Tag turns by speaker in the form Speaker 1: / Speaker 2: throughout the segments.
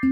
Speaker 1: Bonjour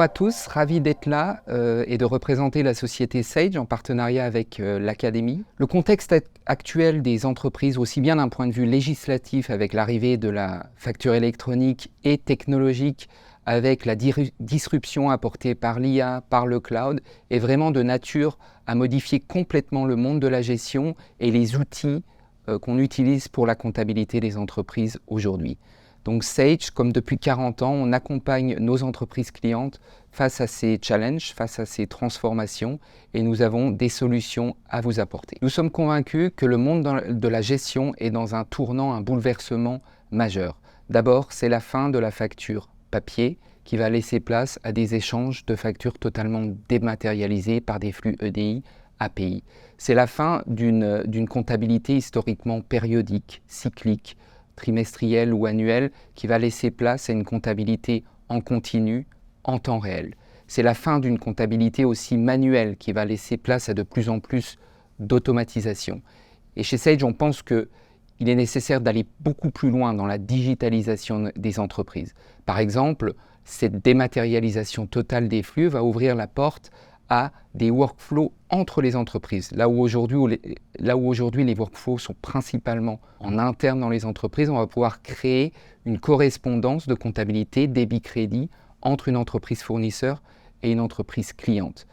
Speaker 1: à tous, ravi d'être là et de représenter la société Sage en partenariat avec l'Académie. Le contexte actuel des entreprises, aussi bien d'un point de vue législatif avec l'arrivée de la facture électronique et technologique avec la disruption apportée par l'IA, par le cloud, est vraiment de nature à modifier complètement le monde de la gestion et les outils qu'on utilise pour la comptabilité des entreprises aujourd'hui. Donc Sage, comme depuis 40 ans, on accompagne nos entreprises clientes face à ces challenges, face à ces transformations, et nous avons des solutions à vous apporter. Nous sommes convaincus que le monde de la gestion est dans un tournant, un bouleversement majeur. D'abord, c'est la fin de la facture papier qui va laisser place à des échanges de factures totalement dématérialisés par des flux EDI, API. C'est la fin d'une comptabilité historiquement périodique, cyclique, trimestrielle ou annuelle, qui va laisser place à une comptabilité en continu, en temps réel. C'est la fin d'une comptabilité aussi manuelle qui va laisser place à de plus en plus d'automatisation. Et chez Sage, on pense qu'il est nécessaire d'aller beaucoup plus loin dans la digitalisation des entreprises. Par exemple, cette dématérialisation totale des flux va ouvrir la porte à des workflows entre les entreprises. Là où aujourd'hui les workflows sont principalement en interne dans les entreprises, on va pouvoir créer une correspondance de comptabilité débit-crédit entre une entreprise fournisseur et une entreprise cliente.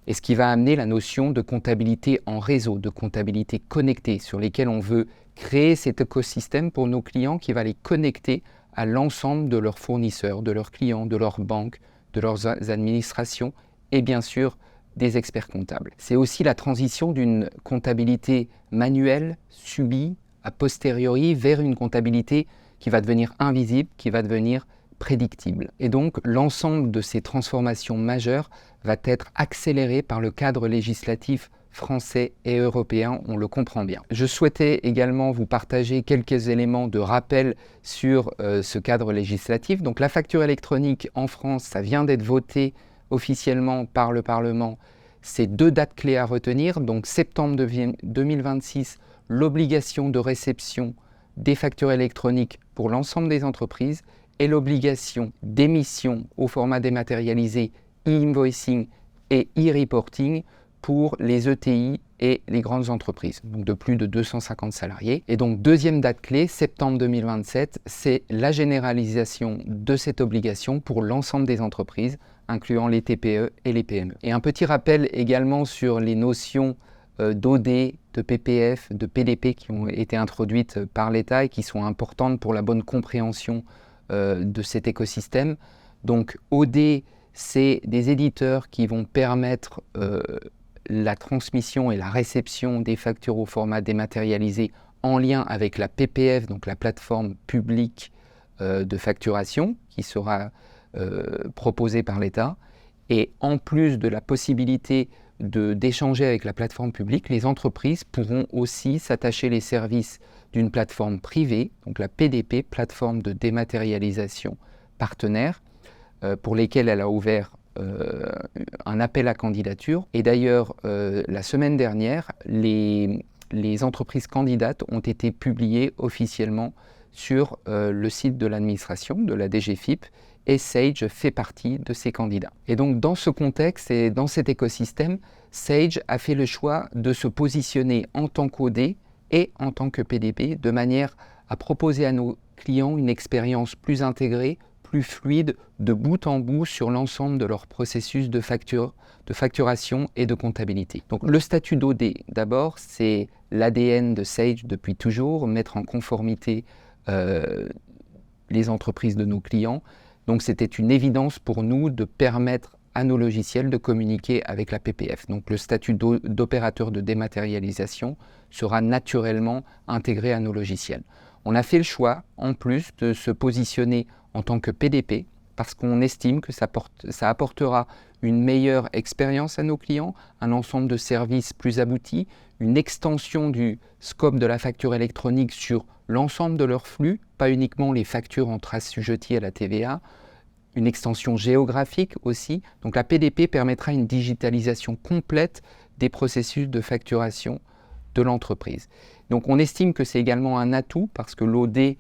Speaker 1: Et ce qui va amener la notion de comptabilité en réseau, de comptabilité connectée, sur lesquelles on veut créer cet écosystème pour nos clients qui va les connecter à l'ensemble de leurs fournisseurs, de leurs clients, de leurs banques, de leurs administrations et bien sûr des experts comptables. C'est aussi la transition d'une comptabilité manuelle, subie, a posteriori, vers une comptabilité qui va devenir invisible, qui va devenir prédictible. Et donc l'ensemble de ces transformations majeures va être accéléré par le cadre législatif français et européen, on le comprend bien. Je souhaitais également vous partager quelques éléments de rappel sur ce cadre législatif. Donc la facture électronique en France, ça vient d'être voté officiellement par le Parlement. C'est 2 dates clés à retenir. Donc septembre 2026, l'obligation de réception des factures électroniques pour l'ensemble des entreprises et l'obligation d'émission au format dématérialisé e-invoicing et e-reporting pour les ETI et les grandes entreprises, donc de plus de 250 salariés. Et donc deuxième date clé, septembre 2027, c'est la généralisation de cette obligation pour l'ensemble des entreprises, incluant les TPE et les PME. Et un petit rappel également sur les notions d'OD, de PPF, de PDP qui ont été introduites par l'État et qui sont importantes pour la bonne compréhension de cet écosystème. Donc OD, c'est des éditeurs qui vont permettre la transmission et la réception des factures au format dématérialisé en lien avec la PPF, donc la plateforme publique de facturation qui sera proposée par l'État. Et en plus de la possibilité d'échanger avec la plateforme publique, les entreprises pourront aussi s'attacher les services d'une plateforme privée, donc la PDP, plateforme de dématérialisation partenaire, pour lesquelles elle a ouvert un appel à candidature. Et d'ailleurs, la semaine dernière, les entreprises candidates ont été publiées officiellement sur le site de l'administration, de la DGFiP, et Sage fait partie de ces candidats. Et donc dans ce contexte et dans cet écosystème, Sage a fait le choix de se positionner en tant qu'OD et en tant que PDP, de manière à proposer à nos clients une expérience plus intégrée, plus fluide, de bout en bout sur l'ensemble de leur processus de facturation et de comptabilité. Donc le statut d'OD, d'abord, c'est l'ADN de Sage depuis toujours, mettre en conformité les entreprises de nos clients. Donc c'était une évidence pour nous de permettre à nos logiciels de communiquer avec la PPF. Donc le statut d'opérateur de dématérialisation sera naturellement intégré à nos logiciels. On a fait le choix, en plus, de se positionner en tant que PDP, parce qu'on estime que ça apportera une meilleure expérience à nos clients, un ensemble de services plus aboutis, une extension du scope de la facture électronique sur l'ensemble de leurs flux, pas uniquement les factures entre assujettis à la TVA, une extension géographique aussi. Donc la PDP permettra une digitalisation complète des processus de facturation de l'entreprise. Donc on estime que c'est également un atout parce que l'OD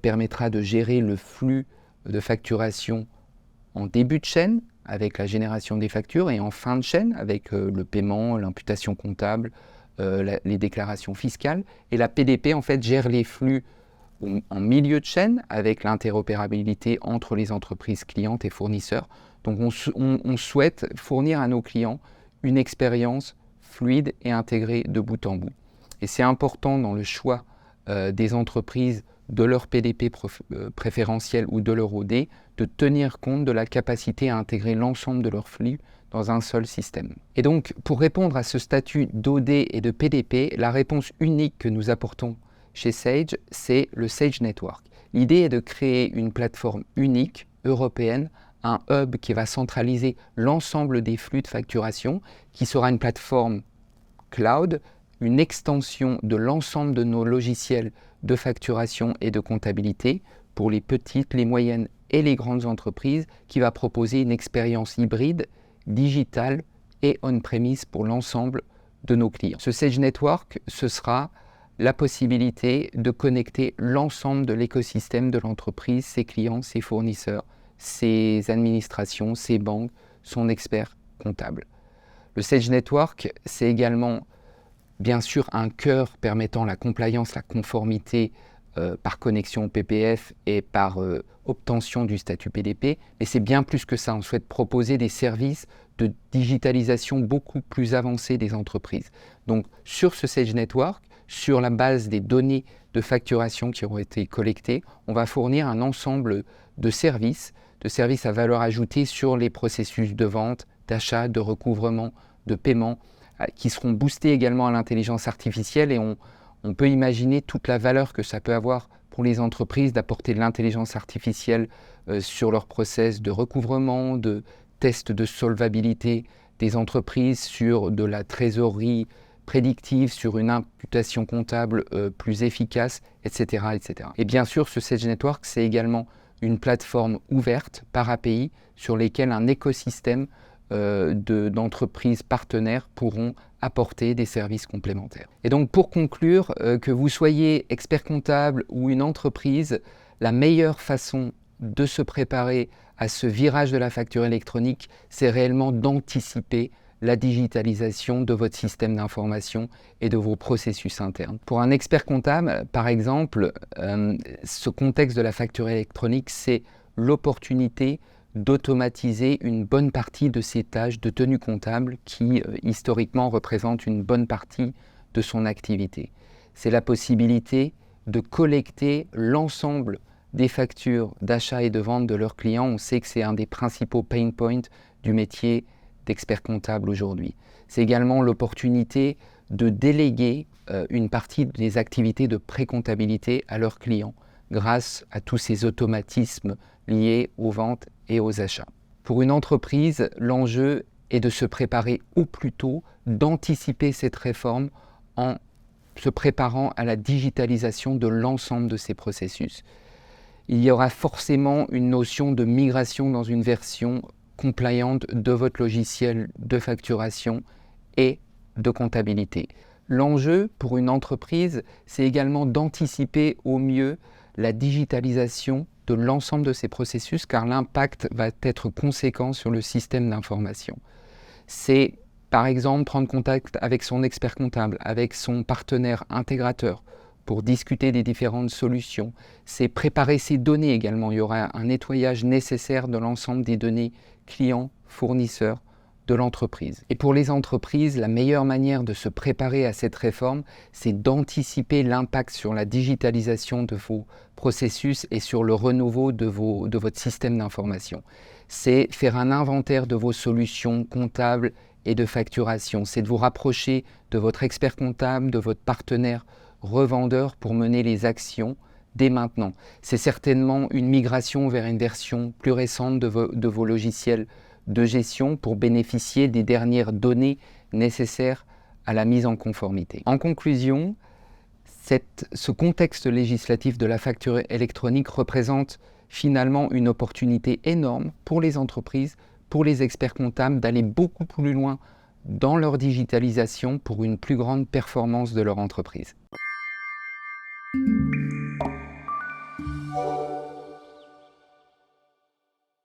Speaker 1: permettra de gérer le flux de facturation en début de chaîne avec la génération des factures et en fin de chaîne avec le paiement, l'imputation comptable, les déclarations fiscales. Et la PDP en fait gère les flux en milieu de chaîne avec l'interopérabilité entre les entreprises clientes et fournisseurs. Donc on souhaite fournir à nos clients une expérience fluide et intégrée de bout en bout. Et c'est important dans le choix des entreprises de leur PDP préférentiel ou de leur OD de tenir compte de la capacité à intégrer l'ensemble de leurs flux dans un seul système. Et donc, pour répondre à ce statut d'OD et de PDP, la réponse unique que nous apportons chez Sage, c'est le Sage Network. L'idée est de créer une plateforme unique, européenne, un hub qui va centraliser l'ensemble des flux de facturation, qui sera une plateforme cloud, une extension de l'ensemble de nos logiciels de facturation et de comptabilité pour les petites, les moyennes et les grandes entreprises, qui va proposer une expérience hybride, digitale et on-premise pour l'ensemble de nos clients. Ce Sage Network, ce sera la possibilité de connecter l'ensemble de l'écosystème de l'entreprise, ses clients, ses fournisseurs, ses administrations, ses banques, son expert comptable. Le Sage Network, c'est également bien sûr un cœur permettant la compliance, la conformité par connexion au PPF et par obtention du statut PDP, mais c'est bien plus que ça. On souhaite proposer des services de digitalisation beaucoup plus avancés des entreprises. Donc sur ce Sage Network, sur la base des données de facturation qui auront été collectées, on va fournir un ensemble de services à valeur ajoutée sur les processus de vente, d'achat, de recouvrement, de paiement, qui seront boostés également à l'intelligence artificielle, et on peut imaginer toute la valeur que ça peut avoir pour les entreprises d'apporter de l'intelligence artificielle sur leur process de recouvrement, de tests de solvabilité des entreprises, sur de la trésorerie prédictive, sur une imputation comptable plus efficace, etc., etc. Et bien sûr, ce Sage Network, c'est également une plateforme ouverte par API sur lesquelles un écosystème d'entreprises partenaires pourront apporter des services complémentaires. Et donc pour conclure, que vous soyez expert comptable ou une entreprise, la meilleure façon de se préparer à ce virage de la facture électronique, c'est réellement d'anticiper la digitalisation de votre système d'information et de vos processus internes. Pour un expert comptable, par exemple, ce contexte de la facture électronique, c'est l'opportunité d'automatiser une bonne partie de ces tâches de tenue comptable qui, historiquement, représentent une bonne partie de son activité. C'est la possibilité de collecter l'ensemble des factures d'achat et de vente de leurs clients. On sait que c'est un des principaux pain points du métier d'expert comptable aujourd'hui. C'est également l'opportunité de déléguer une partie des activités de pré-comptabilité à leurs clients grâce à tous ces automatismes liés aux ventes et aux achats. Pour une entreprise, l'enjeu est de se préparer au plus tôt, d'anticiper cette réforme en se préparant à la digitalisation de l'ensemble de ces processus. Il y aura forcément une notion de migration dans une version compliant de votre logiciel de facturation et de comptabilité. L'enjeu pour une entreprise, c'est également d'anticiper au mieux la digitalisation de l'ensemble de ces processus, car l'impact va être conséquent sur le système d'information. C'est par exemple prendre contact avec son expert comptable, avec son partenaire intégrateur pour discuter des différentes solutions. C'est préparer ses données également. Il y aura un nettoyage nécessaire de l'ensemble des données clients, fournisseurs de l'entreprise. Et pour les entreprises, la meilleure manière de se préparer à cette réforme, c'est d'anticiper l'impact sur la digitalisation de vos processus et sur le renouveau de votre système d'information. C'est faire un inventaire de vos solutions comptables et de facturation. C'est de vous rapprocher de votre expert comptable, de votre partenaire revendeur pour mener les actions dès maintenant. C'est certainement une migration vers une version plus récente de vos logiciels de gestion pour bénéficier des dernières données nécessaires à la mise en conformité. En conclusion, ce contexte législatif de la facture électronique représente finalement une opportunité énorme pour les entreprises, pour les experts comptables d'aller beaucoup plus loin dans leur digitalisation pour une plus grande performance de leur entreprise.